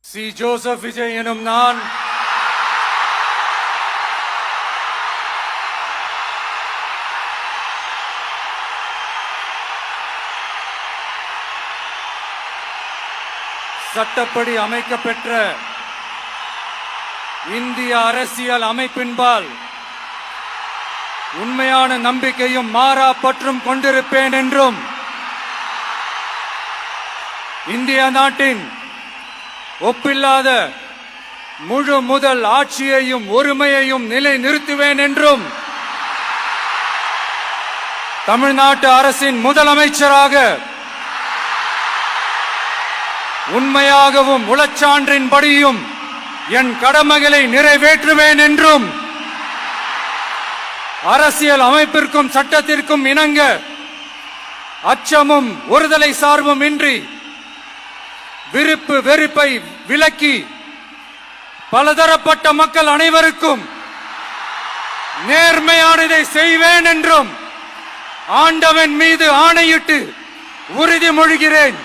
C Joseph Vijay எனும் நான் சட்டப்படி அமைக்கப்பெற்ற இந்திய அரசியல் அமைப்பின்பால் உண்மையான நம்பிக்கையும் மாறா பற்றும் கொண்டிருப்பேன் என்றும் இந்திய நாட்டின் ஒப்பில்லாத முழு முதல் ஆட்சியையும் ஒருமையையும் நிலை நிறுத்துவேன் என்றும் தமிழ்நாட்டு அரசின் முதலமைச்சராக உண்மையாகவும் உளச்சான்றின்படியும் என் கடமைகளை நிறைவேற்றுவேன் என்றும் அரசியல் அமைப்பிற்கும் சட்டத்திற்கும் இணங்க அச்சமும் ஒருதலை சார்பும் இன்றி விருப்பு வெறுப்பை விலக்கி பலதரப்பட்ட மக்கள் அனைவருக்கும் நேர்மையானதை செய்வேன் என்றும் ஆண்டவன் மீது ஆணையிட்டு உறுதிமொழிகிறேன்.